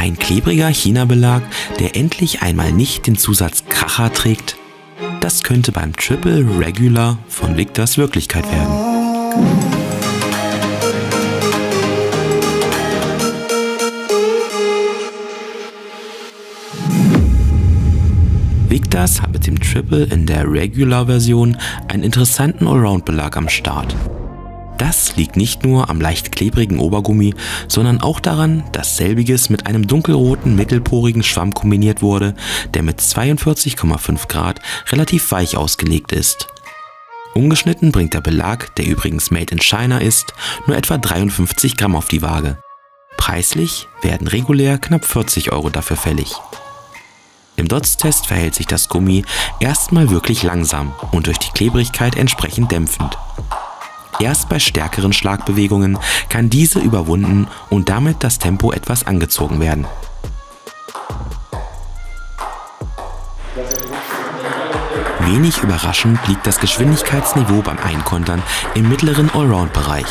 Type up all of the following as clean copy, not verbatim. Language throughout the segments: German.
Ein klebriger China-Belag, der endlich einmal nicht den Zusatz Kracher trägt, das könnte beim Triple Regular von Victors Wirklichkeit werden. Victors hat mit dem Triple in der Regular-Version einen interessanten Allround-Belag am Start. Das liegt nicht nur am leicht klebrigen Obergummi, sondern auch daran, dass selbiges mit einem dunkelroten, mittelporigen Schwamm kombiniert wurde, der mit 42,5 Grad relativ weich ausgelegt ist. Ungeschnitten bringt der Belag, der übrigens made in China ist, nur etwa 53 Gramm auf die Waage. Preislich werden regulär knapp 40 € dafür fällig. Im Dots-Test verhält sich das Gummi erstmal wirklich langsam und durch die Klebrigkeit entsprechend dämpfend. Erst bei stärkeren Schlagbewegungen kann diese überwunden und damit das Tempo etwas angezogen werden. Wenig überraschend liegt das Geschwindigkeitsniveau beim Einkontern im mittleren Allround-Bereich.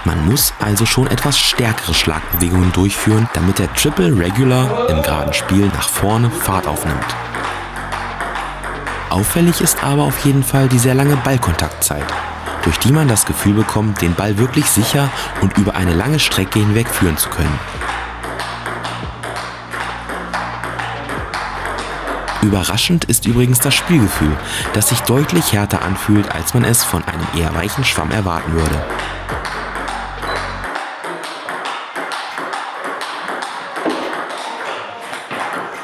Man muss also schon etwas stärkere Schlagbewegungen durchführen, damit der Triple Regular im geraden Spiel nach vorne Fahrt aufnimmt. Auffällig ist aber auf jeden Fall die sehr lange Ballkontaktzeit, durch die man das Gefühl bekommt, den Ball wirklich sicher und über eine lange Strecke hinweg führen zu können. Überraschend ist übrigens das Spielgefühl, das sich deutlich härter anfühlt, als man es von einem eher weichen Schwamm erwarten würde.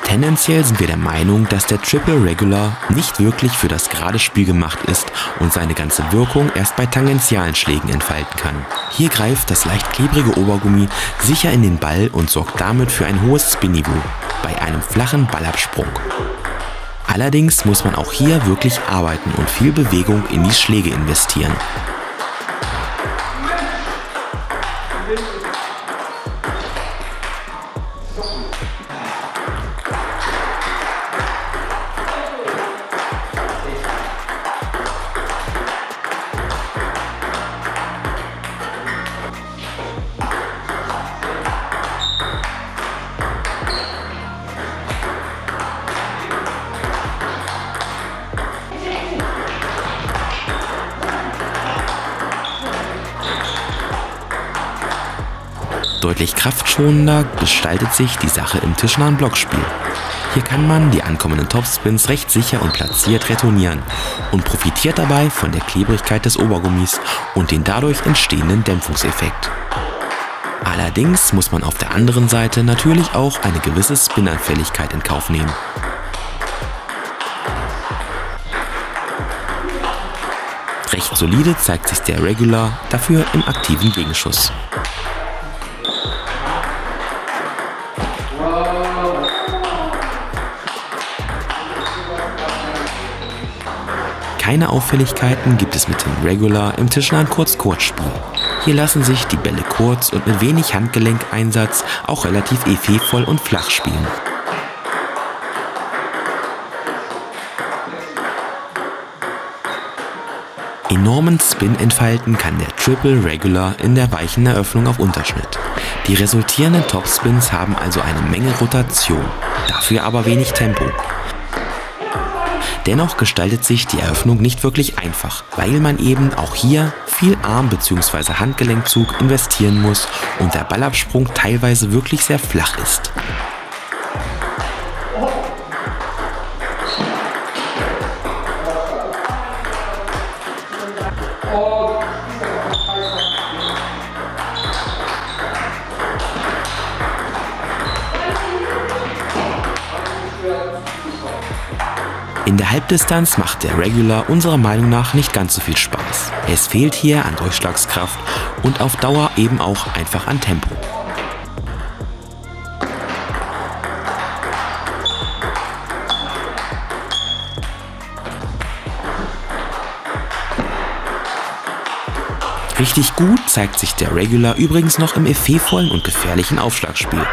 Tendenziell sind wir der Meinung, dass der Triple Regular nicht wirklich für das gerade Spiel gemacht ist und seine ganze Wirkung erst bei tangentialen Schlägen entfalten kann. Hier greift das leicht klebrige Obergummi sicher in den Ball und sorgt damit für ein hohes Spin-Niveau bei einem flachen Ballabsprung. Allerdings muss man auch hier wirklich arbeiten und viel Bewegung in die Schläge investieren. Deutlich kraftschonender gestaltet sich die Sache im tischnahen Blockspiel. Hier kann man die ankommenden Topspins recht sicher und platziert retournieren und profitiert dabei von der Klebrigkeit des Obergummis und den dadurch entstehenden Dämpfungseffekt. Allerdings muss man auf der anderen Seite natürlich auch eine gewisse Spin-Anfälligkeit in Kauf nehmen. Recht solide zeigt sich der Regular dafür im aktiven Gegenschuss. Keine Auffälligkeiten gibt es mit dem Regular im tischnahen Kurz-Kurz-Spiel. Hier lassen sich die Bälle kurz und mit wenig Handgelenkeinsatz auch relativ effektvoll und flach spielen. Enormen Spin entfalten kann der Triple Regular in der weichen Eröffnung auf Unterschnitt. Die resultierenden Topspins haben also eine Menge Rotation, dafür aber wenig Tempo. Dennoch gestaltet sich die Eröffnung nicht wirklich einfach, weil man eben auch hier viel Arm- bzw. Handgelenkzug investieren muss und der Ballabsprung teilweise wirklich sehr flach ist. In der Halbdistanz macht der Regular unserer Meinung nach nicht ganz so viel Spaß. Es fehlt hier an Durchschlagskraft und auf Dauer eben auch einfach an Tempo. Richtig gut zeigt sich der Regular übrigens noch im effektvollen und gefährlichen Aufschlagspiel.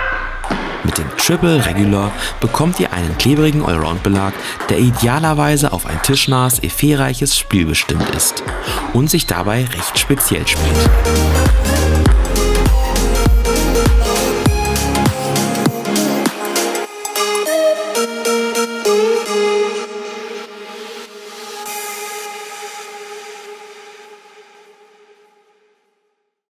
Mit dem Triple Regular bekommt ihr einen klebrigen Allround-Belag, der idealerweise auf ein tischnahes, effektreiches Spiel bestimmt ist und sich dabei recht speziell spielt.